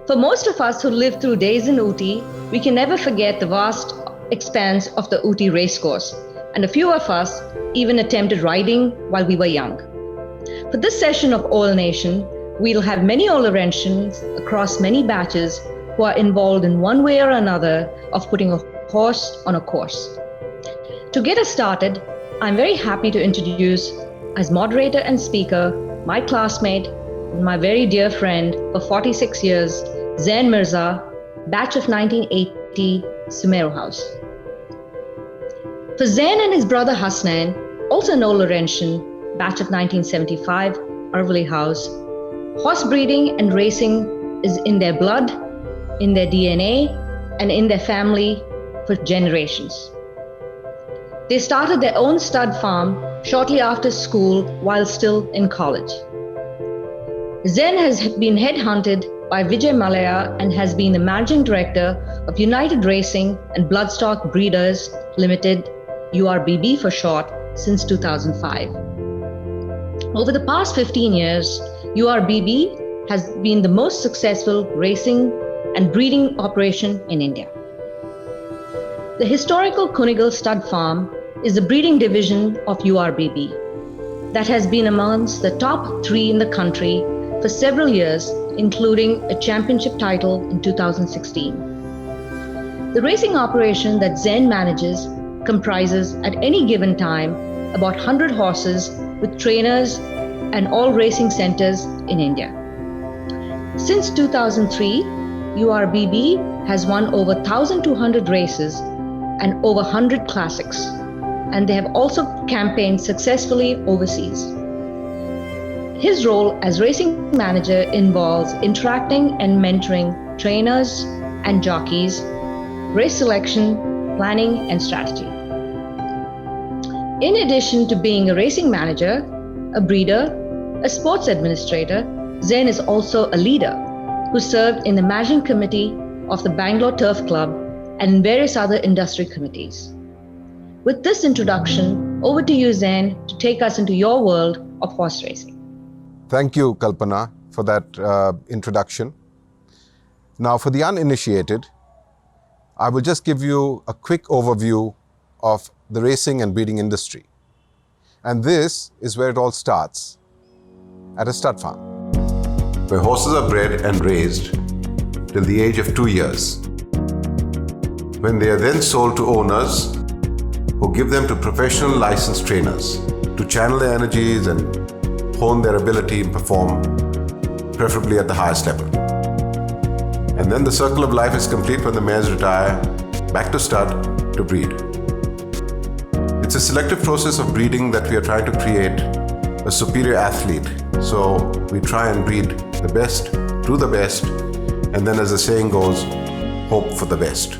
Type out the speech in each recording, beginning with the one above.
For most of us who lived through days in Ooty, we can never forget the vast expanse of the Ooty racecourse, and a few of us even attempted riding while we were young. For this session of Oil Nation, we'll have many Olarensians across many batches who are involved in one way or another of putting a horse on a course. To get us started, I'm very happy to introduce as moderator and speaker my classmate and my very dear friend for 46 years, Zain Mirza, batch of 1980, Sumeru House. For Zain and his brother Hasnain, also an Olarensian, batch of 1975, Arvali House, horse breeding and racing is in their blood, in their DNA, and in their family for generations. They started their own stud farm shortly after school while still in college. Zain has been headhunted by Vijay Malaya and has been the managing director of United Racing and Bloodstock Breeders Limited, URBB for short, since 2005. Over the past 15 years, URBB has been the most successful racing and breeding operation in India. The historical Kunigal Stud Farm is the breeding division of URBB that has been amongst the top 3 in the country for several years, including a championship title in 2016. The racing operation that Zain manages comprises at any given time about 100 horses with trainers and all racing centers in India. Since 2003, URBB has won over 1,200 races and over 100 classics, and they have also campaigned successfully overseas. His role as racing manager involves interacting and mentoring trainers and jockeys, race selection, planning, and strategy. In addition to being a racing manager, a breeder, a sports administrator, Zain is also a leader who served in the managing committee of the Bangalore Turf Club and in various other industry committees. With this introduction, over to you, Zain, to take us into your world of horse racing. Thank you, Kalpana, for that introduction. Now, for the uninitiated, I will just give you a quick overview of the racing and breeding industry. And this is where it all starts, at a stud farm, where horses are bred and raised till the age of 2 years, when they are then sold to owners who give them to professional licensed trainers to channel their energies and hone their ability and perform, preferably at the highest level. And then the circle of life is complete when the mares retire back to stud to breed. It's a selective process of breeding that we are trying to create a superior athlete. So we try and breed the best, do the best, and then, as the saying goes, hope for the best.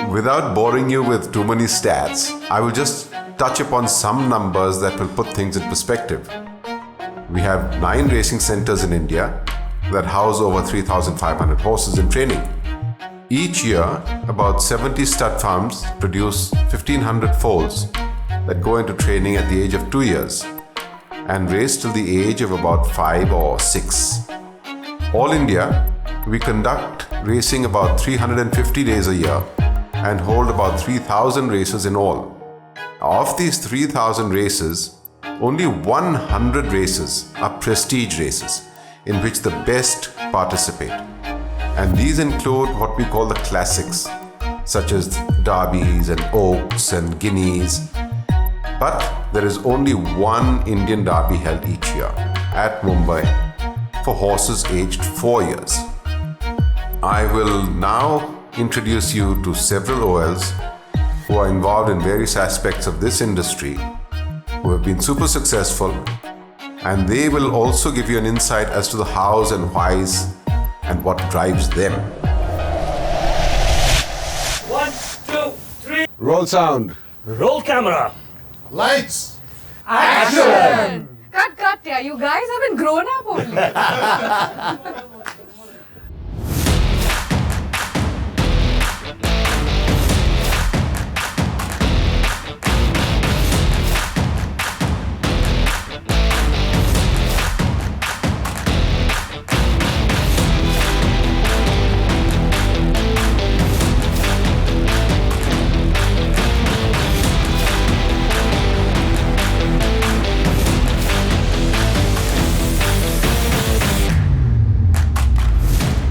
Without boring you with too many stats, I will just touch upon some numbers that will put things in perspective. We have 9 racing centers in India that house over 3,500 horses in training. Each year, about 70 stud farms produce 1,500 foals that go into training at the age of 2 years and race till the age of about 5 or 6. All India, we conduct racing about 350 days a year and hold about 3,000 races in all. Of these 3,000 races, only 100 races are prestige races in which the best participate. And these include what we call the classics, such as derbies and oaks and guineas. But there is only one Indian derby held each year at Mumbai for horses aged 4 years. I will now introduce you to several OLs who are involved in various aspects of this industry, who have been super successful, and they will also give you an insight as to the hows and whys and what drives them. 1, 2, 3. Roll sound. Roll camera. Lights! Action! Cut, yeah. You guys haven't grown up only.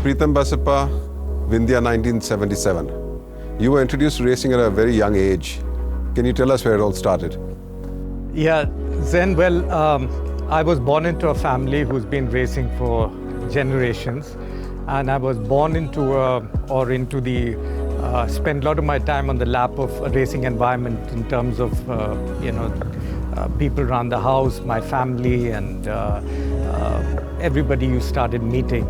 Preetham Basappa, Vindhya 1977. You were introduced to racing at a very young age. Can you tell us where it all started? Yeah, Zen, well, I was born into a family who's been racing for generations. And I was born spent a lot of my time on the lap of a racing environment in terms of, people around the house, my family, and everybody you started meeting.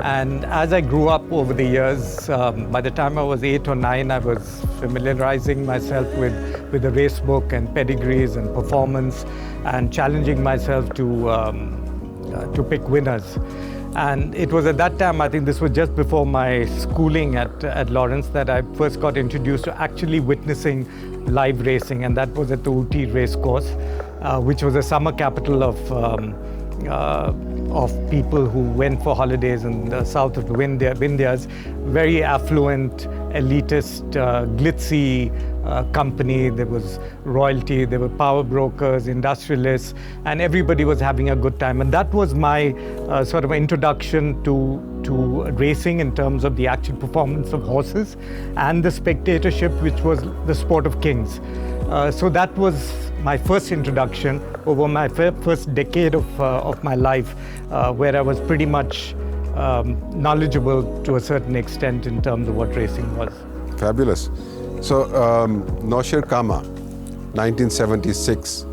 And as I grew up over the years, by the time I was 8 or 9, I was familiarizing myself with the race book and pedigrees and performance and challenging myself to pick winners. And it was at that time, I think this was just before my schooling at Lawrence, that I first got introduced to actually witnessing live racing, and that was at the Ooty race course, which was a summer capital of people who went for holidays in the south of the Vindhyas. Very affluent, elitist, glitzy company. There was royalty, there were power brokers, industrialists, and everybody was having a good time. And that was my sort of introduction to racing in terms of the actual performance of horses and the spectatorship, which was the sport of kings. So that was my first introduction over my first decade of my life, where I was pretty much knowledgeable to a certain extent in terms of what racing was. Fabulous. So, Naushir Kama, 1976,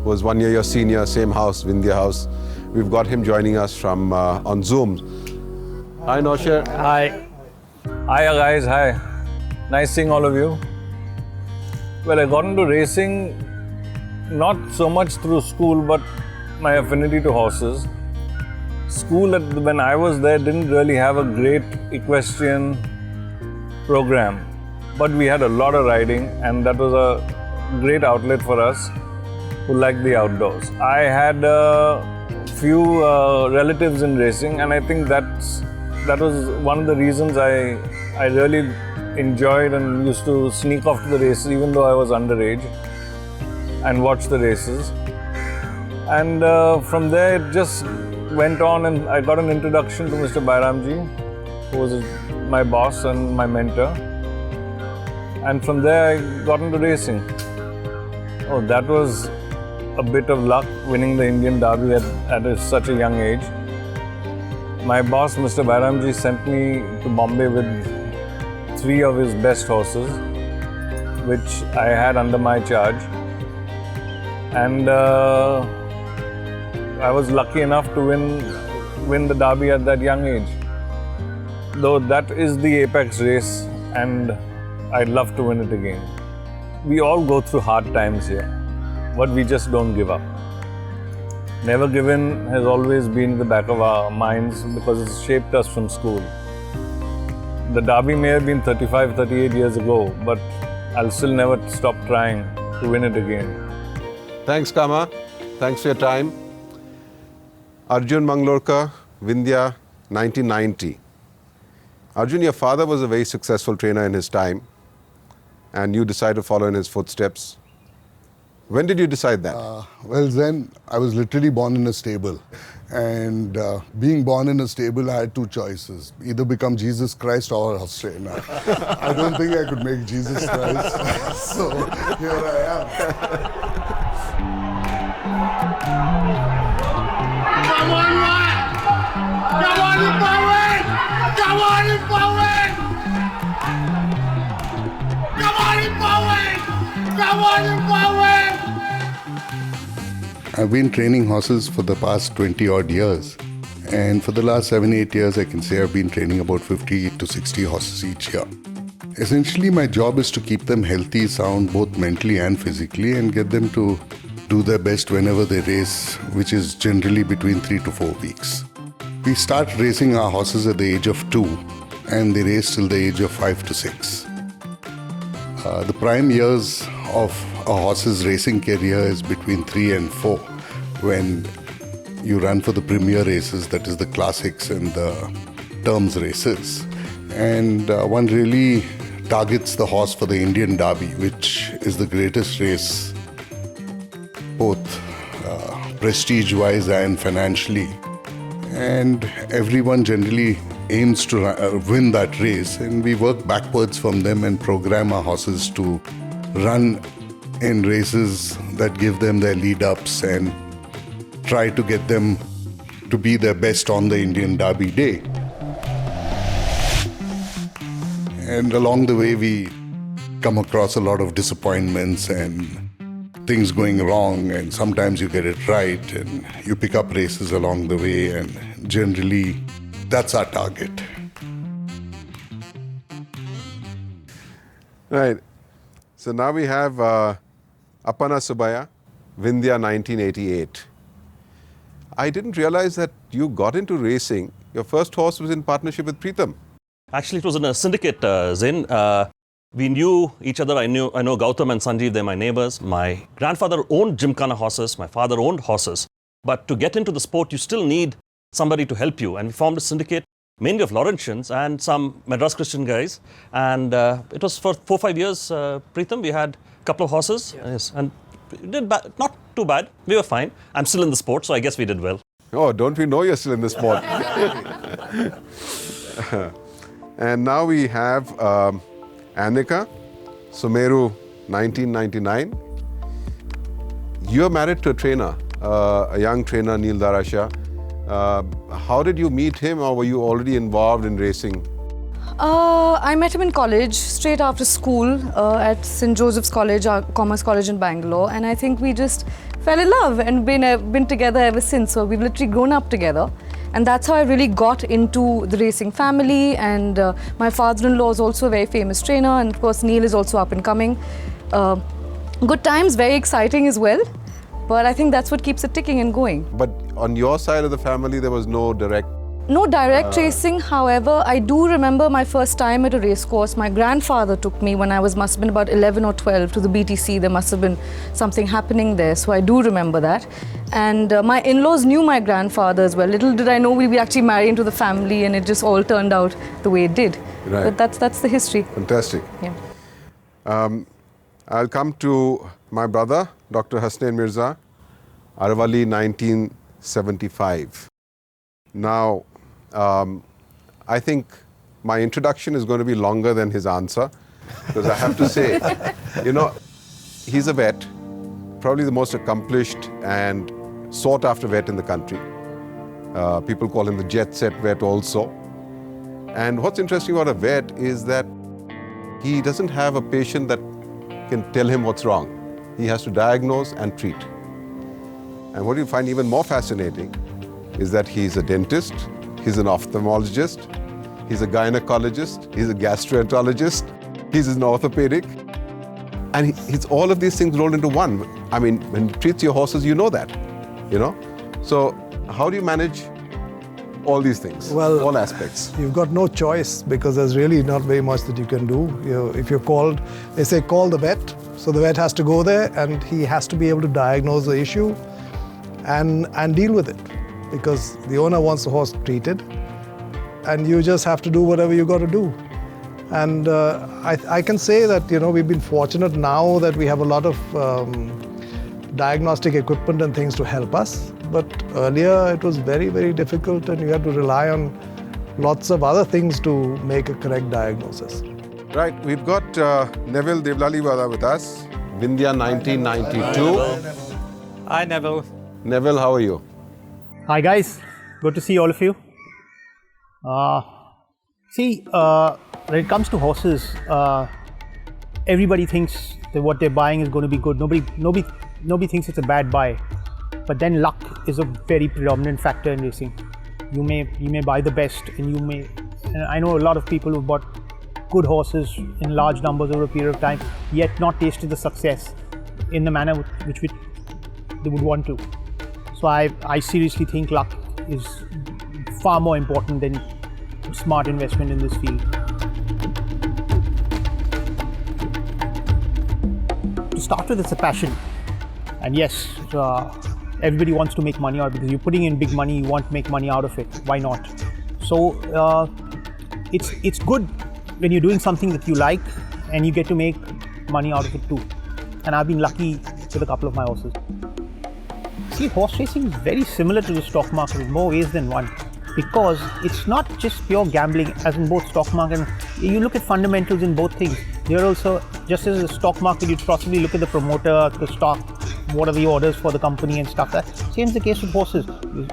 was 1 year your senior, same house, Vindhya House. We've got him joining us from on Zoom. Hi, Naushir. Hi. Hi guys, hi. Nice seeing all of you. Well, I got into racing not so much through school, but my affinity to horses. School, when I was there, didn't really have a great equestrian program, but we had a lot of riding, and that was a great outlet for us who liked the outdoors. I had a few relatives in racing, and I think that was one of the reasons I really enjoyed and used to sneak off to the races even though I was underage and watch the races. And from there it just went on, and I got an introduction to Mr. Bairamji, who was my boss and my mentor. And from there I got into racing. Oh, that was a bit of luck, winning the Indian Derby at such a young age. My boss, Mr. Bairamji, sent me to Bombay with 3 of his best horses, which I had under my charge. And I was lucky enough to win the Derby at that young age. Though that is the apex race, and I'd love to win it again. We all go through hard times here, but we just don't give up. Never give in has always been in the back of our minds because it's shaped us from school. The Derby may have been 35, 38 years ago, but I'll still never stop trying to win it again. Thanks, Kama. Thanks for your time. Arjun Manglorkar, Vindhya, 1990. Arjun, your father was a very successful trainer in his time, and you decided to follow in his footsteps. When did you decide that? Well, Zen, I was literally born in a stable. And being born in a stable, I had 2 choices. Either become Jesus Christ or a horse trainer. I don't think I could make Jesus Christ. So here I am. Come on, man! Come on, you forward! Come on, you forward! Come on, you forward! Come on, you forward! I've been training horses for the past 20 odd years. And for the last 7-8 years, I can say I've been training about 50 to 60 horses each year. Essentially, my job is to keep them healthy, sound, both mentally and physically, and get them to do their best whenever they race, which is generally between 3 to 4 weeks. We start racing our horses at the age of 2, and they race till the age of 5 to 6. The prime years of a horse's racing career is between 3 and 4, when you run for the premier races, that is the classics and the terms races. And one really targets the horse for the Indian Derby, which is the greatest race, both prestige-wise and financially. And everyone generally aims to win that race, and we work backwards from them and program our horses to run in races that give them their lead ups and try to get them to be their best on the Indian Derby day. And along the way, we come across a lot of disappointments and things going wrong, and sometimes you get it right and you pick up races along the way, and generally that's our target. Right. So now we have Appana Subaya, Vindhya 1988. I didn't realize that you got into racing. Your first horse was in partnership with Preetham. Actually, it was in a syndicate, Zain. We knew each other. I know Gautam and Sanjeev, they're my neighbors. My grandfather owned Gymkhana horses. My father owned horses. But to get into the sport, you still need somebody to help you. And we formed a syndicate, mainly of Laurentians and some Madras Christian guys. And it was for 4-5 years, Preetham. We had a couple of horses. Yes. And we did not too bad. We were fine. I'm still in the sport, so I guess we did well. Oh, don't we know you're still in the sport? And now we have Annika, Sumeru 1999. You're married to a trainer, a young trainer, Neil Darasha. How did you meet him, or were you already involved in racing? I met him in college, straight after school at St. Joseph's College, Commerce College in Bangalore. And I think we just fell in love and been together ever since. So we've literally grown up together. And that's how I really got into the racing family. And my father-in-law is also a very famous trainer. And of course, Neil is also up and coming. Good times, very exciting as well. But I think that's what keeps it ticking and going. But on your side of the family, there was no direct... No direct racing. However, I do remember my first time at a race course. My grandfather took me when I must have been about 11 or 12 to the BTC. There must have been something happening there. So I do remember that. And my in-laws knew my grandfather as well. Little did I know we'd be actually married into the family, and it just all turned out the way it did. Right. But that's the history. Fantastic. Yeah. I'll come to my brother, Dr. Hasnain Mirza, Aravali 1975. Now, I think my introduction is going to be longer than his answer, because I have to say, he's a vet, probably the most accomplished and sought after vet in the country. People call him the jet set vet also. And what's interesting about a vet is that he doesn't have a patient that can tell him what's wrong. He has to diagnose and treat. And what you find even more fascinating is that he's a dentist, he's an ophthalmologist, he's a gynecologist, he's a gastroenterologist, he's an orthopedic. And he's all of these things rolled into one. I mean, when he treats your horses, you know that, So how do you manage all these things, all aspects? You've got no choice, because there's really not very much that you can do. If you're called, they say call the vet. So the vet has to go there, and he has to be able to diagnose the issue and deal with it. Because the owner wants the horse treated, and you just have to do whatever you got to do. And I can say that we've been fortunate now that we have a lot of diagnostic equipment and things to help us. But earlier it was very, very difficult, and you had to rely on lots of other things to make a correct diagnosis. Right, we've got Neville Devlaliwala with us, Vindhya 1992. Hi, Neville. Neville, how are you? Hi guys, good to see all of you. When it comes to horses, everybody thinks that what they're buying is going to be good. Nobody thinks it's a bad buy. But then luck is a very predominant factor in racing. You may buy the best, and I know a lot of people who bought good horses in large numbers over a period of time, yet not tasted the success in the manner which they would want to. So I seriously think luck is far more important than smart investment in this field. To start with, it's a passion. And yes, everybody wants to make money out, because you're putting in big money, you want to make money out of it. Why not? So it's good when you're doing something that you like and you get to make money out of it too. And I've been lucky with a couple of my horses. See, horse racing is very similar to the stock market in more ways than one. because it's not just pure gambling, as in both stock market. You look at fundamentals in both things. They're also, just as a stock market, you'd possibly look at the promoter, the stock, what are the orders for the company and stuff. That same is the case with horses.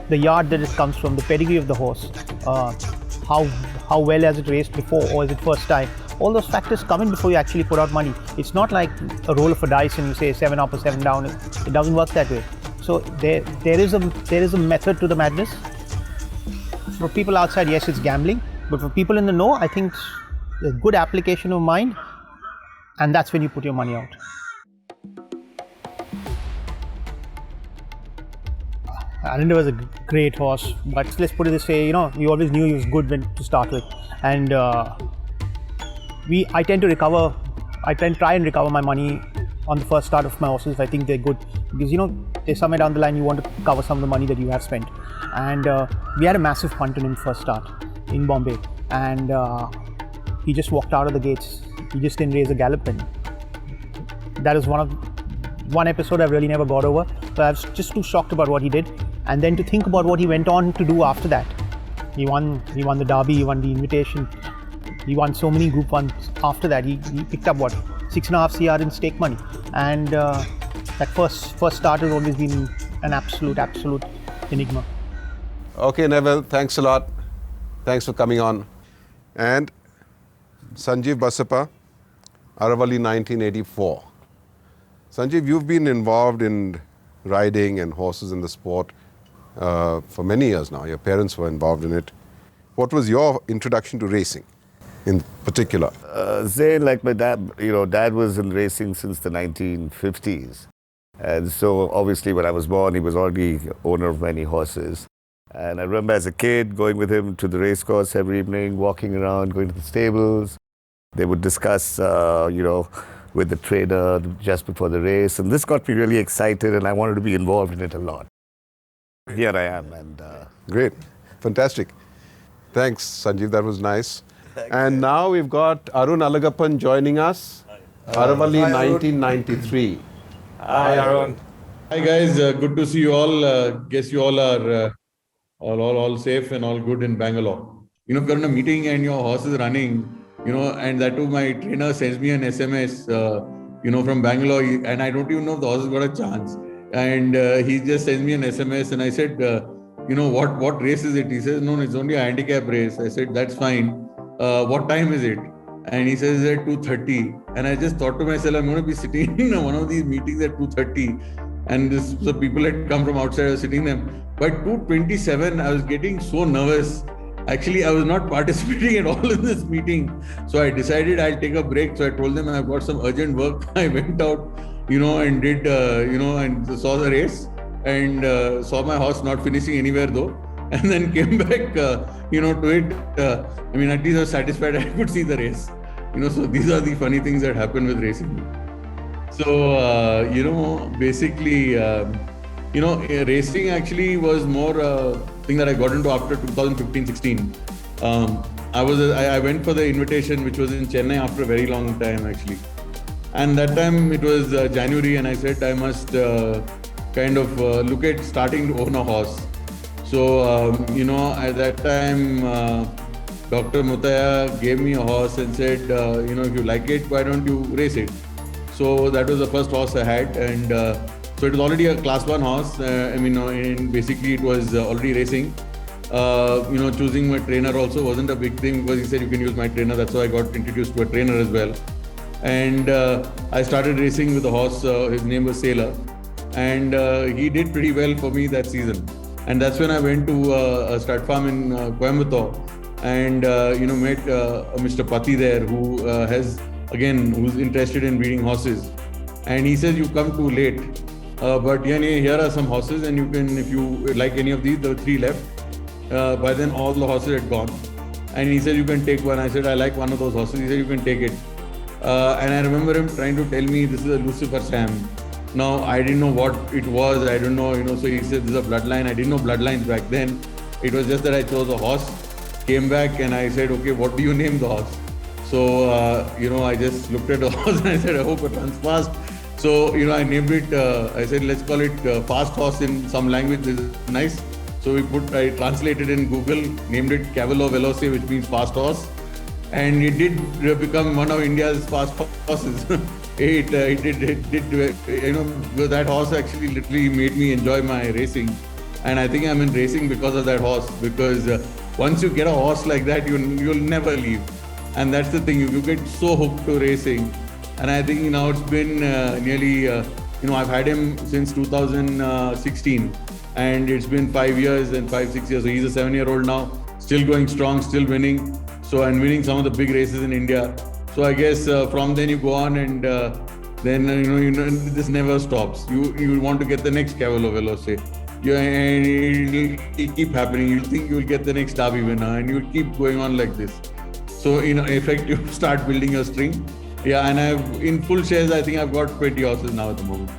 The yard that it comes from, the pedigree of the horse, how well has it raced before, or is it first time? All those factors come in before you actually put out money. It's not like a roll of a dice and you say 7 up or 7 down. It doesn't work that way. So there is a method to the madness. For people outside, yes, it's gambling, but for people in the know, I think it's a good application of mind, and that's when you put your money out. Arvind was a great horse, but let's put it this way, we always knew he was good to start with, and I tend to try and recover my money on the first start of my horses if I think they're good, because there's somewhere down the line you want to cover some of the money that you have spent. And we had a massive punt in him first start in Bombay, and he just walked out of the gates. He just didn't raise a gallop, and that is one episode I've really never got over. So I was just too shocked about what he did, and then to think about what he went on to do after that. He won the Derby, he won the Invitation, he won so many Group 1s after that. He picked up 6.5 CR in stake money, and that first start has always been an absolute enigma. Okay, Neville, thanks a lot. Thanks for coming on. And Sanjeev Basappa, Aravalli 1984. Sanjeev, you've been involved in riding and horses in the sport for many years now. Your parents were involved in it. What was your introduction to racing in particular? Zain, like my dad, dad was in racing since the 1950s. And so obviously when I was born, he was already owner of many horses. And I remember as a kid going with him to the race course every evening, walking around, going to the stables. They would discuss, with the trainer just before the race. And this got me really excited, and I wanted to be involved in it a lot. Here I am. And Great. Fantastic. Thanks, Sanjeev. That was nice. And now we've got Arun Alagappan joining us. Aravalli 1993. Hi, Arun. Hi, guys. Good to see you all. Guess you all are all safe and all good in Bangalore. If you're in a meeting and your horse is running, and that too, my trainer sends me an SMS, from Bangalore, and I don't even know if the horse has got a chance. And he just sends me an SMS, and I said, what race is it? He says, no, it's only a handicap race. I said, that's fine. What time is it? And he says at 2:30. And I just thought to myself, I'm going to be sitting in one of these meetings at 2:30. And the people had come from outside, I was sitting there. By 2:27, I was getting so nervous. Actually, I was not participating at all in this meeting. So I decided I'll take a break. So I told them I've got some urgent work. I went out, and did, and saw the race, and saw my horse not finishing anywhere though. And then came back, to it. At least I was satisfied I could see the race. So these are the funny things that happen with racing. So, basically, racing actually was more a thing that I got into after 2015-16. I went for the Invitation, which was in Chennai after a very long time actually. And that time it was January, and I said I must look at starting to own a horse. So, at that time, Dr. Mutaya gave me a horse and said, if you like it, why don't you race it? So that was the first horse I had, and so it was already a class 1 horse. And basically it was already racing. Choosing my trainer also wasn't a big thing, because he said you can use my trainer. That's why I got introduced to a trainer as well. And I started racing with the horse. His name was Sailor, and he did pretty well for me that season. And that's when I went to a stud farm in Coimbatore, and met Mr. Pati there, who who's interested in breeding horses. And he says, you come too late, but here are some horses, and you can, if you like any of these, there were 3 left. By then all the horses had gone, and he said, you can take one. I said, I like one of those horses. He said, you can take it. And I remember him trying to tell me this is a Lucifer Sam. Now, I didn't know what it was. I don't know, so he said this is a bloodline. I didn't know bloodlines back then. It was just that I chose a horse, came back, and I said, okay, what do you name the horse? So, I just looked at the horse and I said, I hope it runs fast. So, I named it, I said, let's call it Fast Horse in some language. This is nice. So I translated in Google, named it Cavallo Veloce, which means fast horse. And it did become one of India's fast horses. It did, that horse actually literally made me enjoy my racing. And I think I'm in racing because of that horse, because once you get a horse like that, you'll never leave. And that's the thing, you get so hooked to racing. And I think now it's been nearly, I've had him since 2016. And it's been 5 years and 5-6 years. So he's a 7-year-old now, still going strong, still winning. And winning some of the big races in India. So I guess from then you go on, and then this never stops. You want to get the next Cavallo Veloce. And it'll keep happening. You think you'll get the next Derby winner, and you'll keep going on like this. So in effect, you start building your string. Yeah, and in full shares, I think I've got 20 horses now at the moment.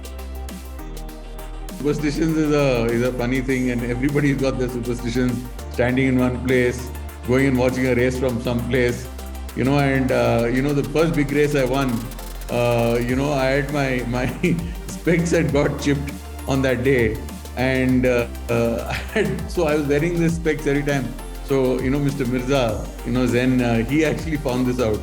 Superstitions is a funny thing, and everybody's got their superstitions. Standing in one place, going and watching a race from some place, the first big race I won, I had my specs had got chipped on that day, and so I was wearing this specs every time. So, Mr. Mirza, Zen, he actually found this out.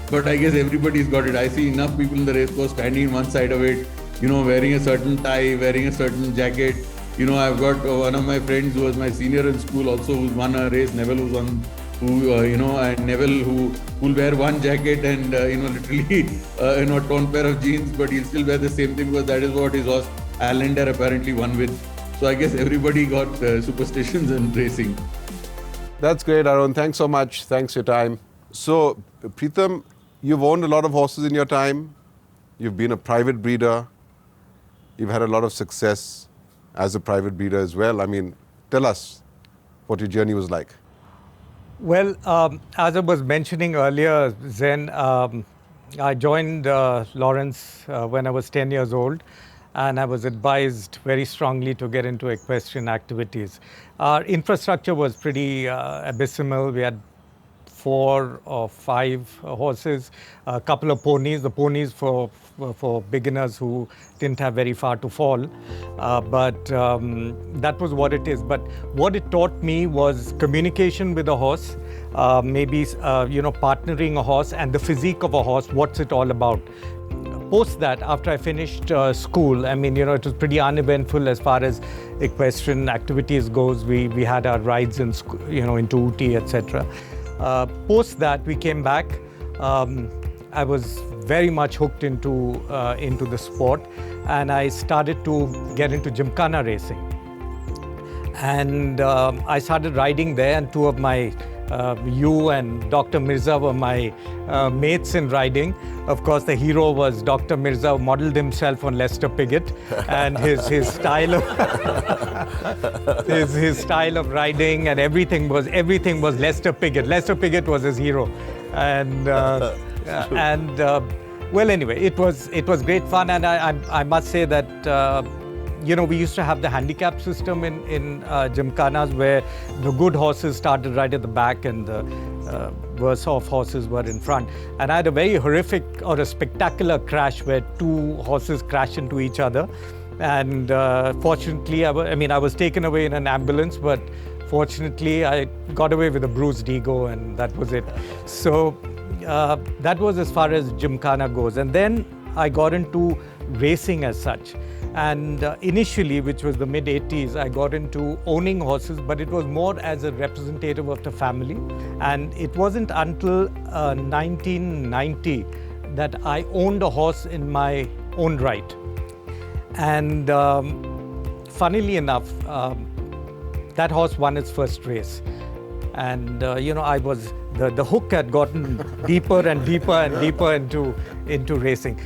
But I guess everybody's got it. I see enough people in the race course standing in one side of it, wearing a certain tie, wearing a certain jacket. I've got one of my friends who was my senior in school also, who's won a race, Neville, and Neville who'll wear one jacket and, literally, a torn pair of jeans, but he'll still wear the same thing because that is what his horse, Allender, apparently won with. So I guess everybody got superstitions in racing. That's great, Arun. Thanks so much. Thanks for your time. So, Preetham, you've owned a lot of horses in your time. You've been a private breeder. You've had a lot of success as a private breeder as well. I mean, tell us what your journey was like. Well, as I was mentioning earlier, Zen, I joined Lawrence when I was 10 years old, and I was advised very strongly to get into equestrian activities. Our infrastructure was pretty abysmal. We had 4 or 5 horses, a couple of ponies. The ponies for beginners who didn't have very far to fall, but that was what it is. But what it taught me was communication with a horse, maybe partnering a horse and the physique of a horse. What's it all about? Post that, after I finished school, I mean, it was pretty uneventful as far as equestrian activities goes. We had our rides in into Ooty, etc. Post that, we came back. I was very much hooked into the sport, and I started to get into Gymkhana racing. And I started riding there, and 2 of my you and Dr. Mirza were my mates in riding. Of course, the hero was Dr. Mirza, who modeled himself on Lester Piggott, and his style of his style of riding and everything was Lester Piggott. Lester Piggott was his hero, and well, anyway, it was great fun, and I must say that. We used to have the handicap system in Gymkhanas, where the good horses started right at the back and the worse off horses were in front. And I had a very horrific or a spectacular crash where 2 horses crashed into each other. And fortunately, I was taken away in an ambulance, but fortunately I got away with a bruised ego, and that was it. So that was as far as Gymkhana goes. And then I got into racing as such. And initially, which was the mid-80s, I got into owning horses, but it was more as a representative of the family. And it wasn't until 1990 that I owned a horse in my own right. And funnily enough, that horse won its first race. And I was the hook had gotten deeper and deeper and deeper into racing.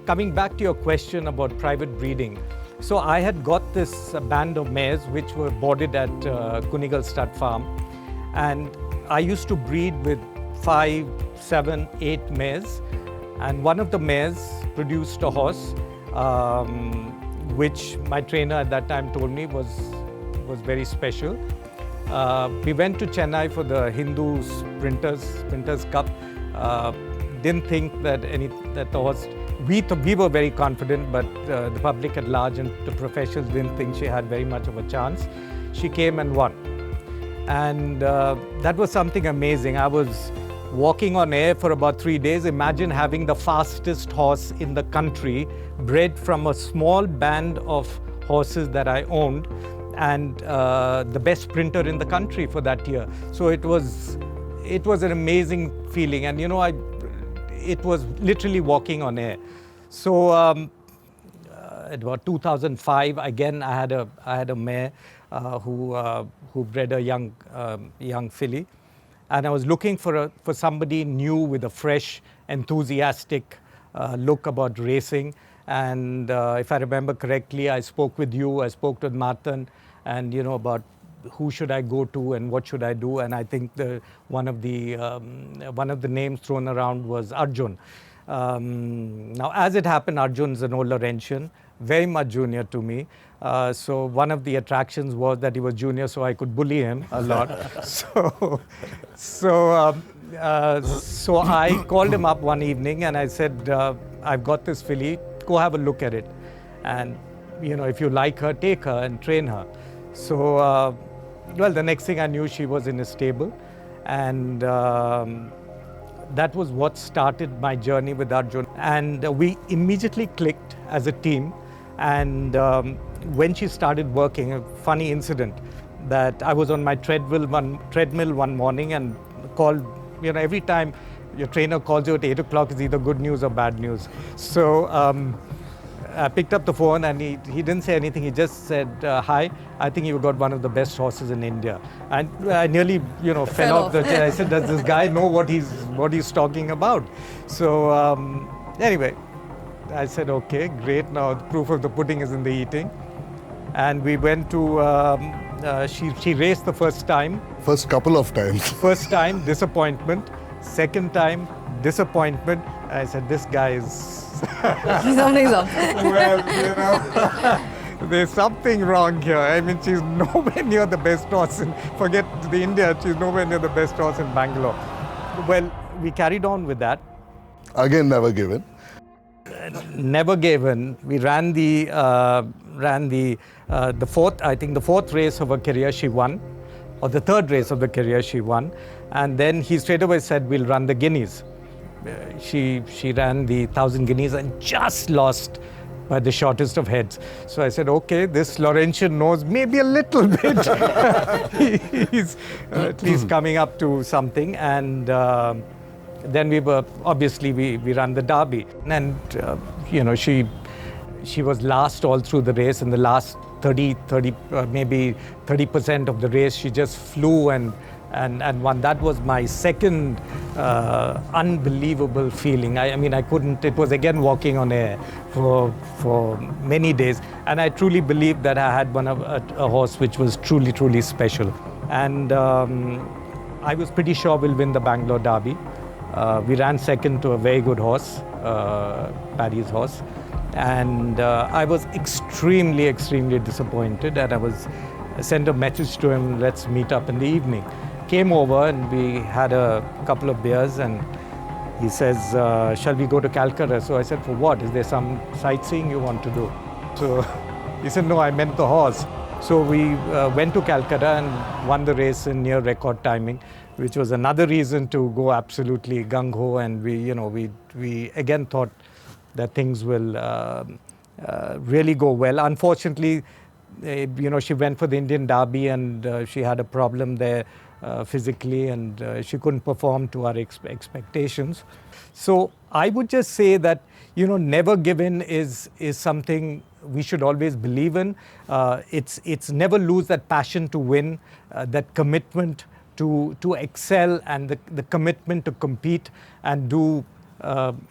Coming back to your question about private breeding, so I had got this band of mares which were boarded at Kunigal Stud Farm, and I used to breed with 5, 7, 8 mares, and one of the mares produced a horse which my trainer at that time told me was very special. We went to Chennai for the Hindu Sprinters Cup. Didn't think that the horse. We were very confident, but the public at large and the professionals didn't think she had very much of a chance. she came and won. And that was something amazing. I was walking on air for about 3 days. Imagine having the fastest horse in the country, bred from a small band of horses that I owned, and the best sprinter in the country for that year. So it was an amazing feeling, and it was literally walking on air. So at about 2005, again I had a mare who bred a young filly, and I was looking for somebody new with a fresh, enthusiastic look about racing. And if I remember correctly, I spoke with you, I spoke with Martin, and about who should I go to and what should I do. And I think one of the names thrown around was Arjun. Now, as it happened, Arjun's an old Laurentian, very much junior to me. So one of the attractions was that he was junior, so I could bully him a lot. So I called him up one evening and I said, I've got this filly, go have a look at it. And, if you like her, take her and train her. So, well, the next thing I knew, she was in a stable. And that was what started my journey with Arjun. And we immediately clicked as a team. And when she started working, a funny incident, that I was on my treadmill one morning and called, every time your trainer calls you at 8 o'clock, it's either good news or bad news. So I picked up the phone and he didn't say anything. He just said, hi, I think you've got one of the best horses in India. And I nearly, fell off the chair. I said, does this guy know what he's talking about? So anyway, I said, okay, great. Now the proof of the pudding is in the eating. And we went to, she raced the first time. First couple of times. First time, disappointment. Second time, disappointment. I said, this guy is... Something's up. Well, there's something wrong here. I mean, she's nowhere near the best horse forget the India, she's nowhere near the best horse in Bangalore. Well, we carried on with that. Again, never given. Never given. We ran the fourth race of her career she won, or the third race of the career she won, and then he straight away said, we'll run the Guineas. She ran the 1,000 Guineas and just lost by the shortest of heads. So I said, okay, this Laurentian knows maybe a little bit. He's at least coming up to something. And then we ran the Derby. And, she was last all through the race. In the last maybe 30% of the race, she just flew and won. That was my second unbelievable feeling. I mean, I couldn't, it was again walking on air for many days. And I truly believed that I had a horse which was truly, truly special. And I was pretty sure we'll win the Bangalore Derby. We ran second to a very good horse, Paddy's horse. And I was extremely, extremely disappointed. And I sent a message to him, let's meet up in the evening. Came over and we had a couple of beers and he says, shall we go to Calcutta? So I said, for what? Is there some sightseeing you want to do? So he said, no, I meant the horse. So we went to Calcutta and won the race in near record timing, which was another reason to go absolutely gung-ho. And we again thought that things will really go well. Unfortunately, she went for the Indian Derby and she had a problem there physically, and she couldn't perform to our expectations. So I would just say that, never give in is something we should always believe in. It's never lose that passion to win, that commitment to excel, and the commitment to compete and do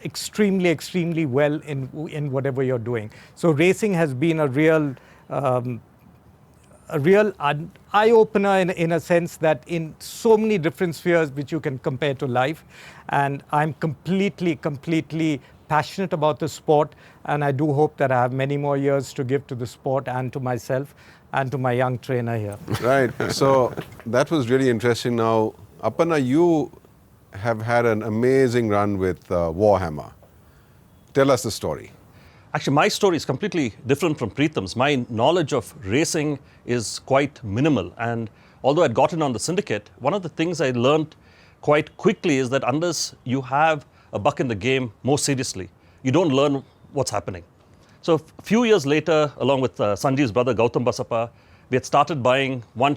extremely, extremely well in whatever you're doing. So racing has been a real eye-opener in a sense that in so many different spheres which you can compare to life. And I'm completely passionate about the sport, and I do hope that I have many more years to give to the sport and to myself and to my young trainer here. Right. So that was really interesting. Now, Aparna, you have had an amazing run with Warhammer. Tell us the story. Actually, my story is completely different from Preetham's. My knowledge of racing is quite minimal. And although I'd gotten on the syndicate, one of the things I learned quite quickly is that unless you have a buck in the game more seriously, you don't learn what's happening. So a few years later, along with Sanjeev's brother Gautam Basappa, we had started buying one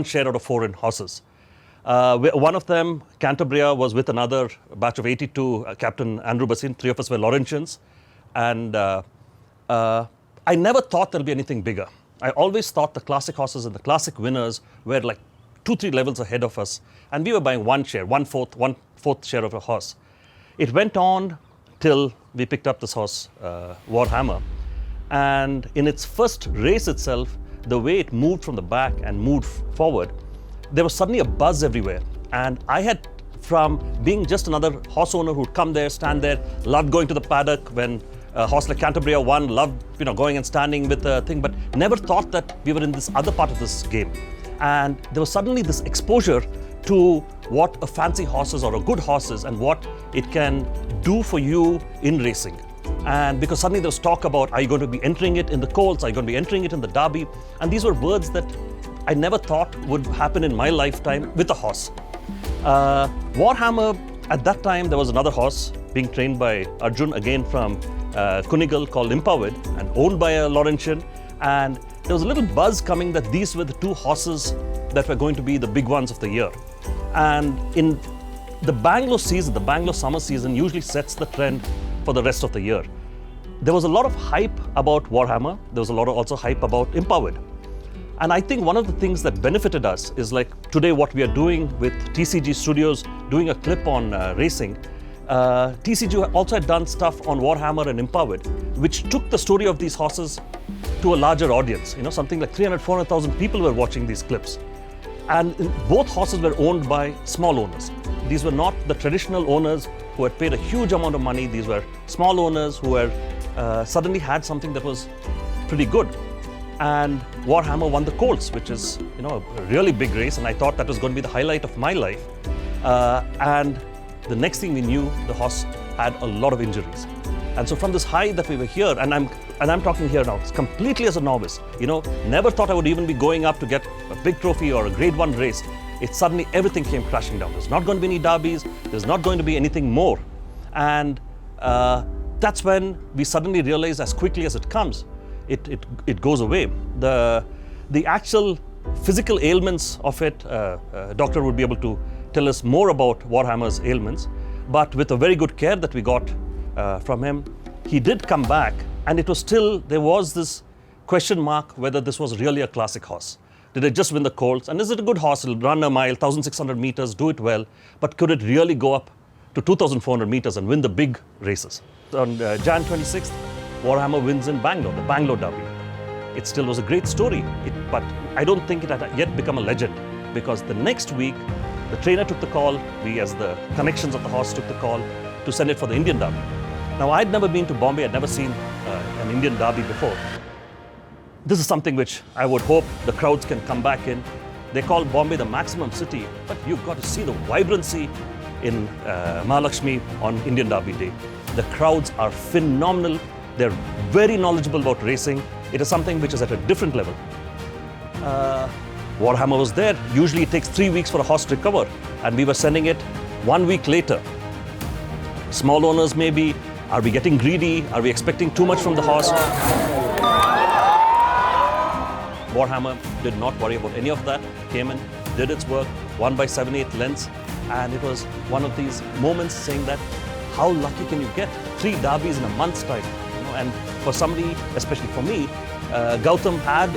share out of 4 in horses. One of them, Cantabria, was with another batch of 82, Captain Andrew Basin. 3 of us were Laurentians. And I never thought there'll be anything bigger. I always thought the classic horses and the classic winners were like 2-3 levels ahead of us. And we were buying one share, one-fourth share of a horse. It went on till we picked up this horse, Warhammer. And in its first race itself, the way it moved from the back and moved forward, there was suddenly a buzz everywhere. And I had, from being just another horse owner who'd come there, stand there, loved going to the paddock when a horse like Cantabria won, loved going and standing with the thing, but never thought that we were in this other part of this game. And there was suddenly this exposure to what a fancy horse is or a good horse is and what it can do for you in racing. And because suddenly there was talk about, are you going to be entering it in the Colts? Are you going to be entering it in the Derby? And these were words that I never thought would happen in my lifetime with a horse. Warhammer, at that time, there was another horse being trained by Arjun, again from Kunigal, called Impavid, and owned by a Laurentian. And there was a little buzz coming that these were the 2 horses that were going to be the big ones of the year. And in the Bangalore season, the Bangalore summer season usually sets the trend for the rest of the year. There was a lot of hype about Warhammer. There was a lot of also hype about Impavid. And I think one of the things that benefited us is like today what we are doing with TCG Studios, doing a clip on racing. TCG also had done stuff on Warhammer and Impavid, which took the story of these horses to a larger audience. Something like 300,000-400,000 people were watching these clips. And both horses were owned by small owners. These were not the traditional owners who had paid a huge amount of money. These were small owners who were suddenly had something that was pretty good. And Warhammer won the Colts, which is a really big race, and I thought that was going to be the highlight of my life. And the next thing we knew, the horse had a lot of injuries. And so from this high that we were here, and I'm talking here now, completely as a novice, never thought I would even be going up to get a big trophy or a grade 1 race. It suddenly, everything came crashing down. There's not going to be any derbies. There's not going to be anything more. And that's when we suddenly realized, as quickly as it comes, it goes away. The actual physical ailments of it, doctor would be able to tell us more about Warhammer's ailments. But with a very good care that we got from him, he did come back, and it was still, there was this question mark whether this was really a classic horse. Did it just win the Colts? And is it a good horse? It'll run a mile, 1,600 meters, do it well, but could it really go up to 2,400 meters and win the big races? On Jan 26th, Warhammer wins in Bangalore, the Bangalore Derby. It still was a great story, but I don't think it had yet become a legend, because the next week, the trainer took the call, we as the connections of the horse took the call to send it for the Indian Derby. Now, I'd never been to Bombay, I'd never seen an Indian Derby before. This is something which I would hope the crowds can come back in. They call Bombay the maximum city, but you've got to see the vibrancy in Mahalakshmi on Indian Derby Day. The crowds are phenomenal. They're very knowledgeable about racing. It is something which is at a different level. Warhammer was there. Usually it takes 3 weeks for a horse to recover, and we were sending it 1 week later. Small owners maybe, are we getting greedy? Are we expecting too much from the horse? Warhammer did not worry about any of that, came in, did its work, won by 7-8 lengths, and it was one of these moments saying that how lucky can you get? 3 derbies in a month's time. And for somebody, especially for me, Gautam had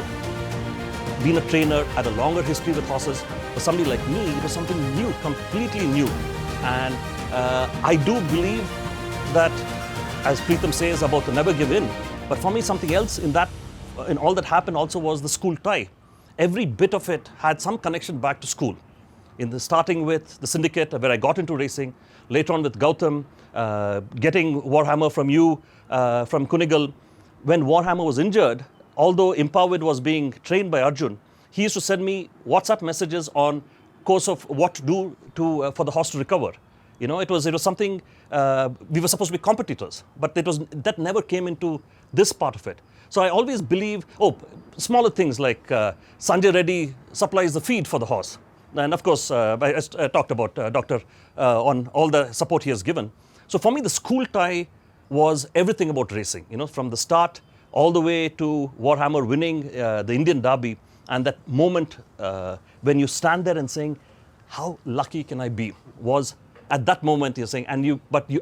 been a trainer, had a longer history with horses. For somebody like me, it was something new, completely new. And I do believe that, as Preetham says about the never give in, but for me something else in all that happened also was the school tie. Every bit of it had some connection back to school. Starting with the syndicate where I got into racing, later on with Gautam, getting Warhammer from you, from Kunigal. When Warhammer was injured, although Impavid was being trained by Arjun, he used to send me WhatsApp messages on course of what to do for the horse to recover. You know, it was something, we were supposed to be competitors, but that never came into this part of it. So I always believe, smaller things like Sanjay Reddy supplies the feed for the horse. And of course, I talked about Doctor on all the support he has given. So for me, the school tie was everything about racing, you know, from the start all the way to Warhammer winning the Indian Derby, and that moment when you stand there and saying, how lucky can I be, was at that moment you're saying,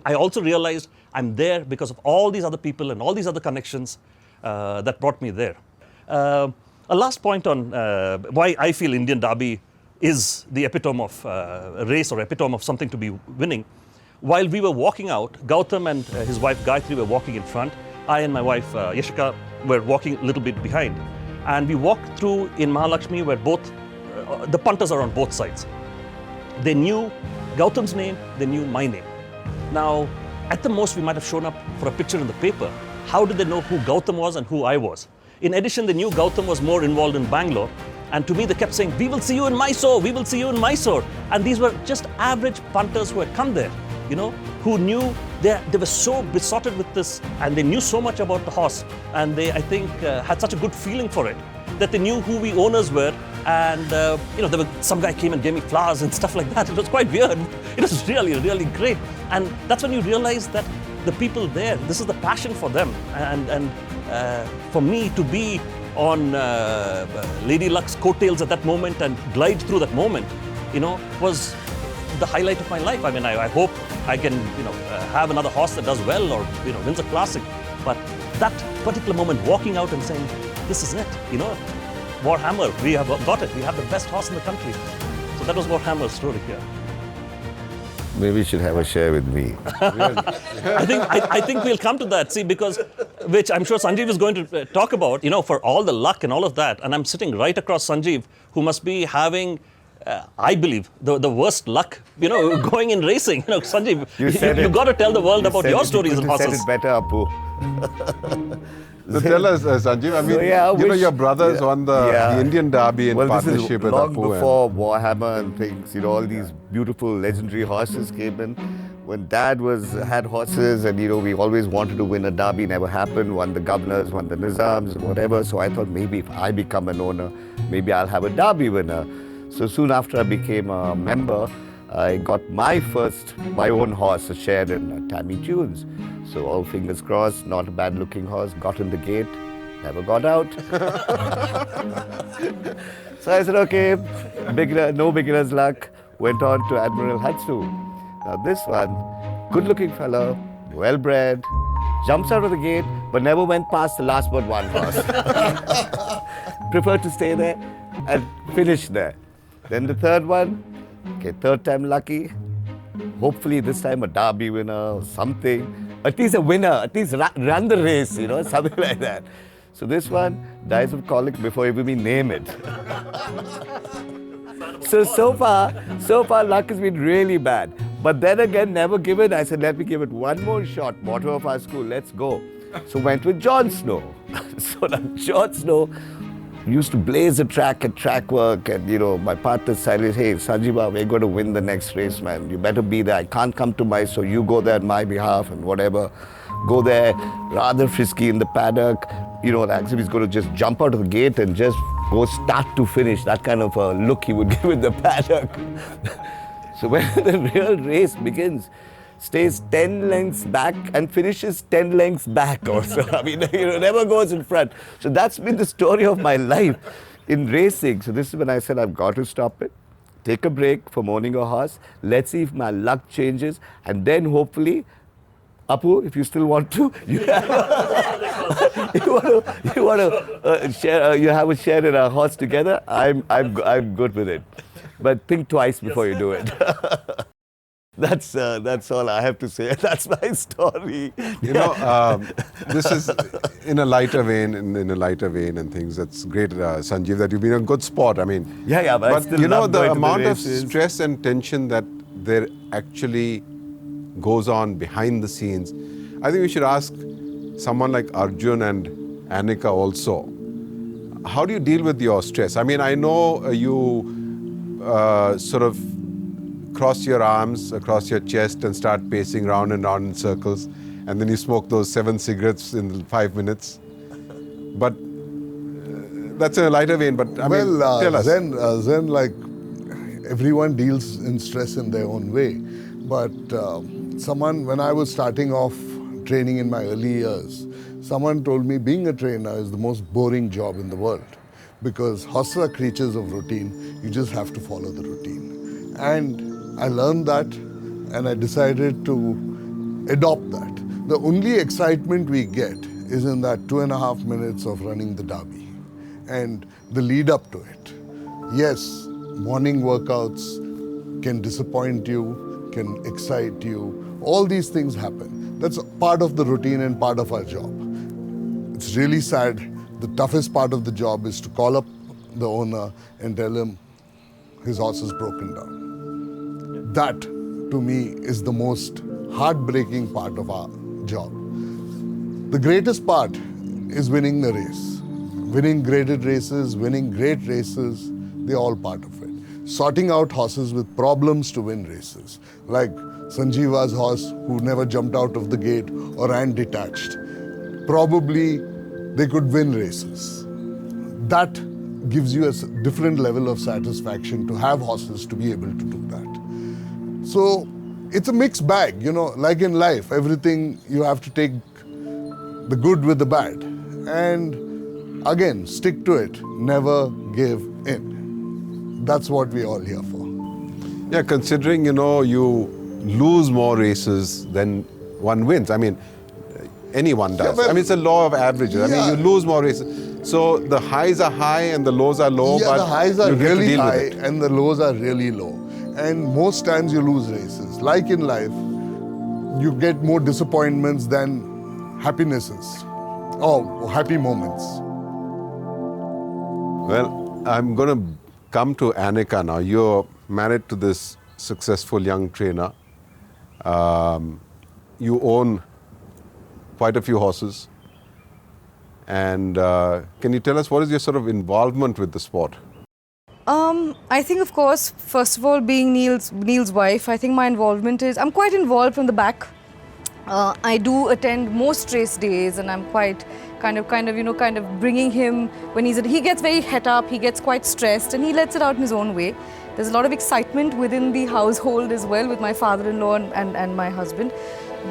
I also realized I'm there because of all these other people and all these other connections that brought me there. A last point on why I feel Indian Derby is the epitome of a race or epitome of something to be winning. While we were walking out, Gautam and his wife Gayatri were walking in front. I and my wife Yashika were walking a little bit behind. And we walked through in Mahalakshmi where both, the punters are on both sides. They knew Gautam's name, they knew my name. Now, at the most, we might have shown up for a picture in the paper. How did they know who Gautam was and who I was? In addition, they knew Gautam was more involved in Bangalore. And to me, they kept saying, we will see you in Mysore, we will see you in Mysore. And these were just average punters who had come there, you know, who knew they were so besotted with this, and they knew so much about the horse. And they, I think, had such a good feeling for it, that they knew who we owners were. And, some guy came and gave me flowers and stuff like that. It was quite weird. It was really, really great. And that's when you realize that the people there, this is the passion for them. And for me to be on Lady Luck's coattails at that moment and glide through that moment, you know, was the highlight of my life. I mean, I hope I can, have another horse that does well or, wins a classic. But that particular moment, walking out and saying, this is it, Warhammer, we have got it. We have the best horse in the country. So that was Warhammer's story here. Maybe you should have a share with me. I think we'll come to that. See, because which I'm sure Sanjeev is going to talk about. For all the luck and all of that, and I'm sitting right across Sanjeev, who must be having, I believe, the worst luck. Going in racing. Sanjeev, you got to tell the world about your stories and horses. You said it better, Apu. So tell us, Sanjeev, I mean, your brothers won the Indian Derby in partnership with Apu. Long before Warhammer and things, all these beautiful legendary horses came in. When Dad had horses and, we always wanted to win a Derby, never happened, won the Governors, won the Nizams, whatever. So I thought maybe if I become an owner, maybe I'll have a Derby winner. So soon after I became a member, I got my own horse, a share in Tammy Tunes. So all fingers crossed, not a bad looking horse, got in the gate, never got out. So I said, okay, no beginner's luck, went on to Admiral Hatsu. Now this one, good looking fellow, well bred, jumps out of the gate, but never went past the last but one horse. Preferred to stay there and finish there. Then the third one, third time lucky. Hopefully this time a Derby winner or something. At least a winner, at least run the race, something like that. So this one dies of colic before even we name it. So far luck has been really bad. But then again, never given. I said, let me give it one more shot. Motto of our school, let's go. So went with John Snow. So now John Snow used to blaze the track at track work, and my partner decided, hey, Sanjeeva, we're going to win the next race, man. You better be there. I can't come to Mysore, so you go there on my behalf and whatever. Go there, rather frisky in the paddock. Actually he's going to just jump out of the gate and just go start to finish. That kind of a look he would give in the paddock. So when the real race begins, stays 10 lengths back and finishes 10 lengths back also. I mean, never goes in front. So that's been the story of my life in racing. So this is when I said, I've got to stop it, take a break from owning a horse. Let's see if my luck changes. And then hopefully, Apu, if you still want to, you have a share in our horse together. I'm good with it. But think twice before you do it. That's all I have to say. That's my story. This is in a lighter vein, and things. That's great, Sanjeev, that you've been a good sport. I mean, but the amount of stress and tension that there actually goes on behind the scenes. I think we should ask someone like Arjun and Annika also. How do you deal with your stress? I mean, I know you sort of cross your arms across your chest and start pacing round and round in circles, and then you smoke those 7 cigarettes in 5 minutes. But that's in a lighter vein. But I mean, tell us. Zen, like everyone deals in stress in their own way. But when I was starting off training in my early years, someone told me being a trainer is the most boring job in the world, because horses are creatures of routine. You just have to follow the routine. And I learned that, and I decided to adopt that. The only excitement we get is in that 2.5 minutes of running the derby and the lead up to it. Yes, morning workouts can disappoint you, can excite you. All these things happen. That's part of the routine and part of our job. It's really sad. The toughest part of the job is to call up the owner and tell him his horse is broken down. That, to me, is the most heartbreaking part of our job. The greatest part is winning the race. Winning graded races, winning great races, they're all part of it. Sorting out horses with problems to win races, like Sanjeeva's horse who never jumped out of the gate or ran detached. Probably they could win races. That gives you a different level of satisfaction to have horses to be able to do that. So it's a mixed bag, like in life, everything you have to take the good with the bad. And again, stick to it, never give in. That's what we're all here for. Yeah, considering, you lose more races than one wins. I mean, anyone does. Yeah, it's a law of averages. I mean, you lose more races. So the highs are high and the lows are low, Yeah, but the highs are you get to really deal with high it. and the lows are really low. And most times you lose races. Like in life, you get more disappointments than happinesses or happy moments. Well, I'm going to come to Anika now. You're married to this successful young trainer. You own quite a few horses. And can you tell us what is your sort of involvement with the sport? I think, of course, first of all, being Neil's wife, I think my involvement is, I'm quite involved from the back. I do attend most race days, and I'm quite kind of bringing him when he gets very het up, he gets quite stressed, and he lets it out in his own way. There's a lot of excitement within the household as well with my father-in-law and my husband.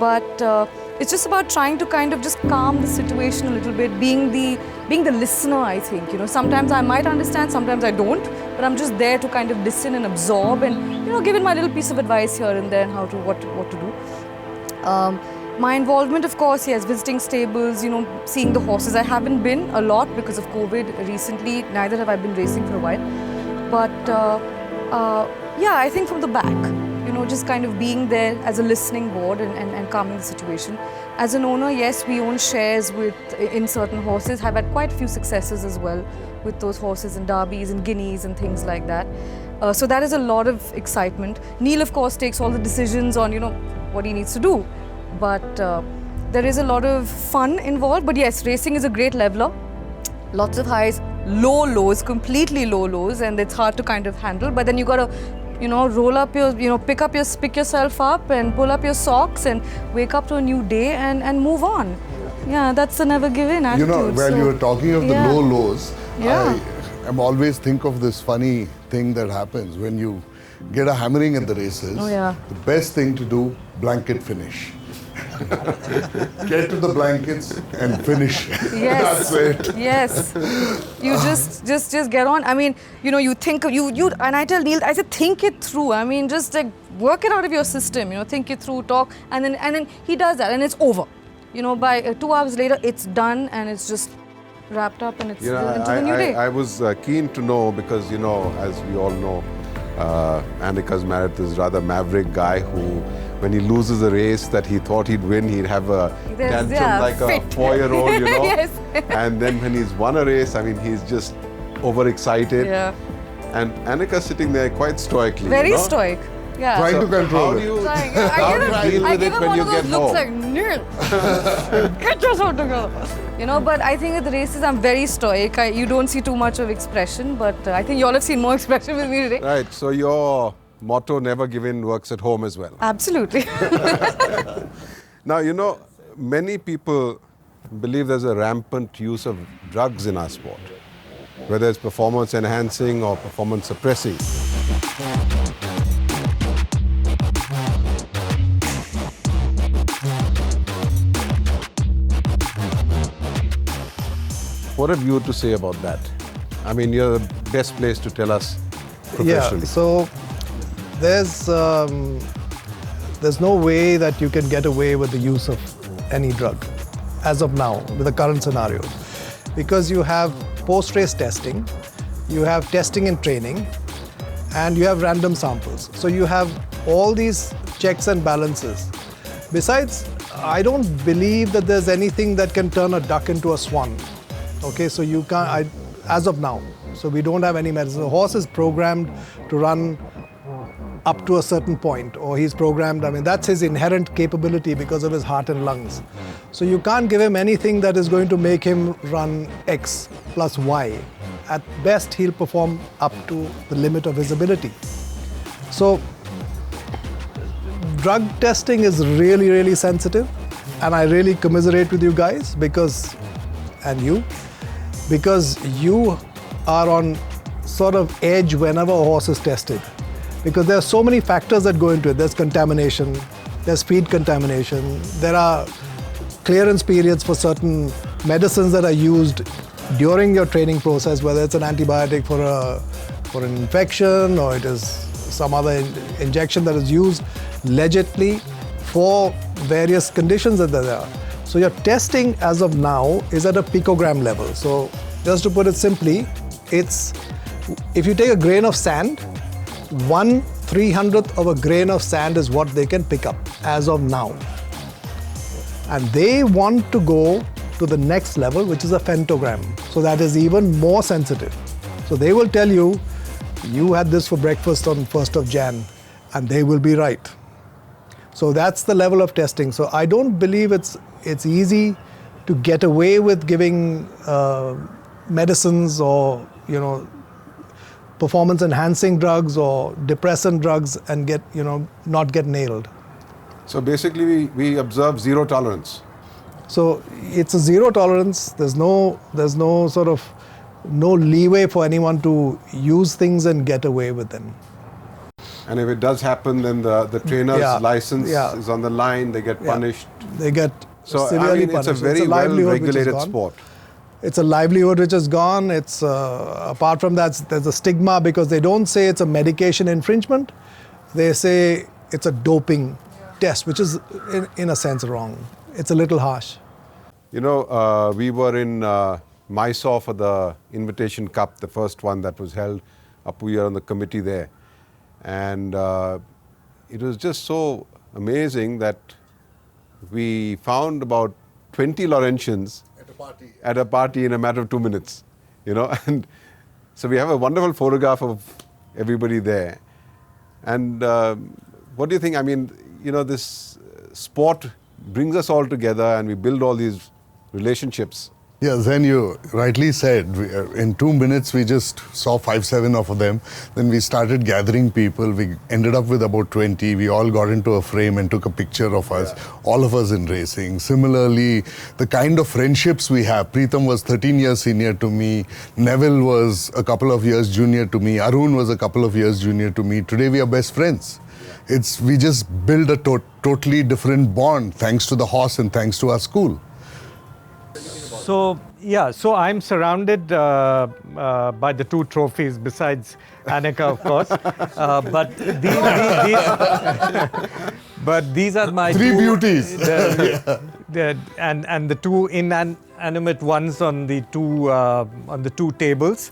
But it's just about trying to kind of just calm the situation a little bit, being the listener, I think. Sometimes I might understand, sometimes I don't, but I'm just there to kind of listen and absorb and, give in my little piece of advice here and there and what to do. My involvement, of course, yes, visiting stables, seeing the horses. I haven't been a lot because of COVID recently, neither have I been racing for a while. But yeah, I think from the back. Just kind of being there as a listening board and calming the situation. As an owner, yes, we own shares in certain horses. Have had quite a few successes as well with those horses in derbies and guineas and things like that. So that is a lot of excitement. Neil, of course, takes all the decisions on, what he needs to do. But there is a lot of fun involved. But yes, racing is a great leveler. Lots of highs, low lows, completely low lows, and it's hard to kind of handle. But then you got to roll up your, pick yourself up and pull up your socks and wake up to a new day and move on. Yeah, that's the never give in attitude. While you were talking of the low lows, yeah. I'm always think of this funny thing that happens when you get a hammering at the races. Oh, yeah. The best thing to do, blanket finish. Get to the blankets and finish. Yes. That's it. Yes. You just get on. I mean, you think you and I tell Neil, I said think it through. I mean, just like work it out of your system. Think it through, talk, and then he does that, and it's over. By 2 hours later, it's done, and it's just wrapped up, and it's into the new day. I was keen to know because as we all know, Anika's married to this rather maverick guy who, when he loses a race that he thought he'd win, he'd have a tantrum like a 4-year-old, Yes. And then when he's won a race, I mean, he's just overexcited. Yeah. And Anika's sitting there quite stoically. Very stoic. Yeah. Trying to control how it. do you I deal with it when you get home? Like, Neil, get yourself together. But I think at the races I'm very stoic. You don't see too much of expression, but I think you all have seen more expression with me today. Right, so your motto, never give in, works at home as well. Absolutely. Now, you know, many people believe there's a rampant use of drugs in our sport, whether it's performance enhancing or performance suppressing. What have you to say about that? I mean, you're the best place to tell us professionally. Yeah, so there's no way that you can get away with the use of any drug as of now with the current scenario, because you have post-race testing, you have testing and training, and you have random samples. So you have all these checks and balances. Besides, I don't believe that there's anything that can turn a duck into a swan. Okay, so you can't, as of now, so we don't have any medicine. The horse is programmed to run up to a certain point, or he's programmed, I mean, that's his inherent capability because of his heart and lungs. So you can't give him anything that is going to make him run X plus Y. At best, he'll perform up to the limit of his ability. So drug testing is really, really sensitive, and I really commiserate with you guys because you are on sort of edge whenever a horse is tested, because there are so many factors that go into it. There's contamination, there's feed contamination, there are clearance periods for certain medicines that are used during your training process, whether it's an antibiotic for an infection, or it is some other injection that is used allegedly for various conditions that there are. So your testing as of now is at a picogram level. So just to put it simply, it's, if you take a grain of sand, 1/300th of a grain of sand is what they can pick up as of now. And they want to go to the next level, which is a femtogram. So that is even more sensitive. So they will tell you, you had this for breakfast on 1st of Jan, and they will be right. So that's the level of testing. So I don't believe it's easy to get away with giving medicines or, you know, performance enhancing drugs or depressant drugs and not get nailed. So basically we observe zero tolerance. So it's a zero tolerance. There's no sort of no leeway for anyone to use things and get away with them. And if it does happen, then the trainer's license is on the line, they get punished. They get severely I mean, punished. it's a very well-regulated sport. It's a livelihood which is gone. It's apart from that, there's a stigma because they don't say it's a medication infringement. They say it's a doping test, which is in a sense wrong. It's a little harsh. You know, we were in Mysore for the Invitation Cup, the first one that was held. Apu, you're on the committee there. And it was just so amazing that we found about 20 Laurentians at a party in a matter of 2 minutes, you know. And so we have a wonderful photograph of everybody there. And what do you think? I mean, you know, this sport brings us all together and we build all these relationships. Yeah, Zen, you rightly said, in 2 minutes we just saw 5-7 of them. Then we started gathering people. We ended up with about 20. We all got into a frame and took a picture of us, all of us in racing. Similarly, the kind of friendships we have. Preetham was 13 years senior to me. Neville was a couple of years junior to me. Arun was a couple of years junior to me. Today we are best friends. We just build a totally different bond thanks to the horse and thanks to our school. So I'm surrounded by the 2 trophies besides Annika, of course. But these are my 3 beauties. And the 2 inanimate ones on the 2 tables.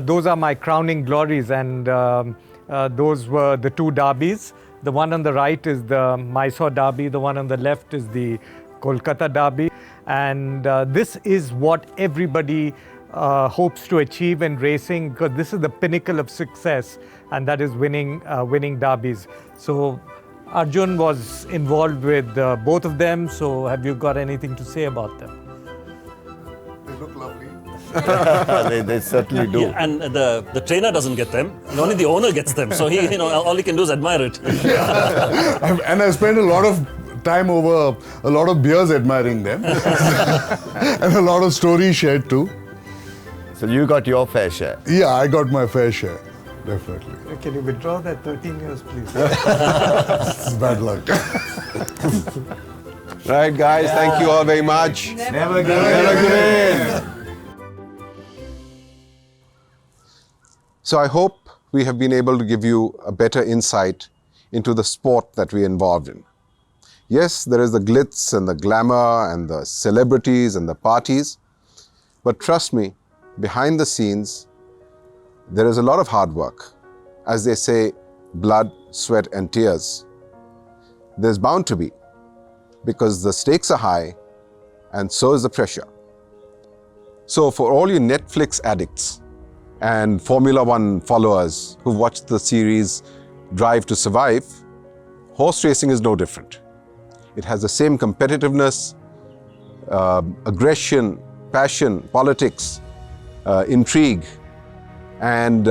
Those are my crowning glories, and those were the 2 derbies. The one on the right is the Mysore Derby. The one on the left is the Kolkata Derby. And this is what everybody hopes to achieve in racing, because this is the pinnacle of success, and that is winning derbies. So Arjun was involved with both of them. So have you got anything to say about them? They look lovely. They certainly do. Yeah, and the trainer doesn't get them. Only the owner gets them. So he, all he can do is admire it. And I spent a lot of time over a lot of beers admiring them. And a lot of stories shared too. So you got your fair share. Yeah, I got my fair share. Definitely. Can you withdraw that 13 years, please? It's bad luck. Right, guys, thank you all very much. Never give in. So I hope we have been able to give you a better insight into the sport that we're involved in. Yes, there is the glitz and the glamour and the celebrities and the parties, but trust me, behind the scenes, there is a lot of hard work. As they say, blood, sweat and tears. There's bound to be, because the stakes are high and so is the pressure. So for all you Netflix addicts and Formula One followers who watched the series Drive to Survive, horse racing is no different. It has the same competitiveness, aggression, passion, politics, intrigue, and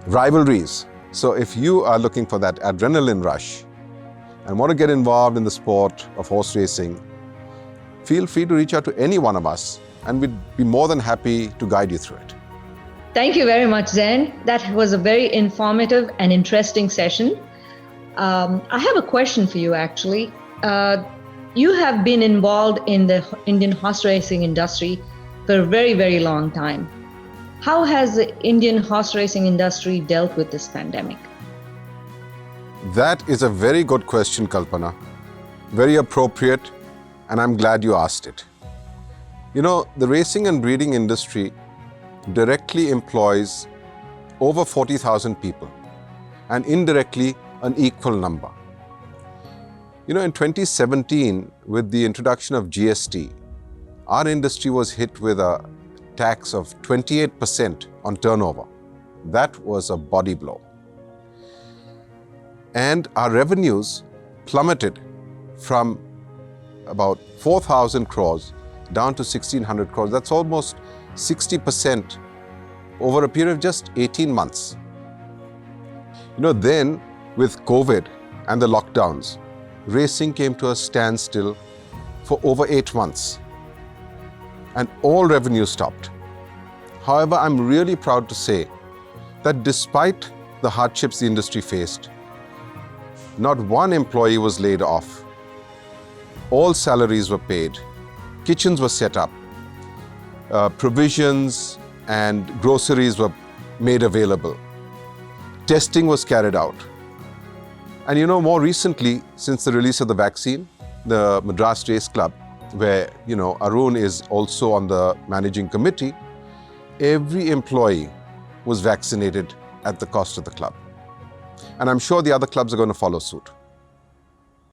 rivalries. So if you are looking for that adrenaline rush and want to get involved in the sport of horse racing, feel free to reach out to any one of us and we'd be more than happy to guide you through it. Thank you very much, Zen. That was a very informative and interesting session. I have a question for you, actually. You have been involved in the Indian horse racing industry for a very, very long time. How has the Indian horse racing industry dealt with this pandemic? That is a very good question, Kalpana. Very appropriate, and I'm glad you asked it. You know, the racing and breeding industry directly employs over 40,000 people and indirectly an equal number. You know, in 2017, with the introduction of GST, our industry was hit with a tax of 28% on turnover. That was a body blow. And our revenues plummeted from about 4,000 crores down to 1,600 crores. That's almost 60% over a period of just 18 months. You know, then with COVID and the lockdowns, racing came to a standstill for over 8 months. And all revenue stopped. However, I'm really proud to say that despite the hardships the industry faced, not one employee was laid off. All salaries were paid, kitchens were set up, provisions and groceries were made available. Testing was carried out. And you know, more recently, since the release of the vaccine, the Madras Race Club, where, you know, Arun is also on the managing committee, every employee was vaccinated at the cost of the club. And I'm sure the other clubs are going to follow suit.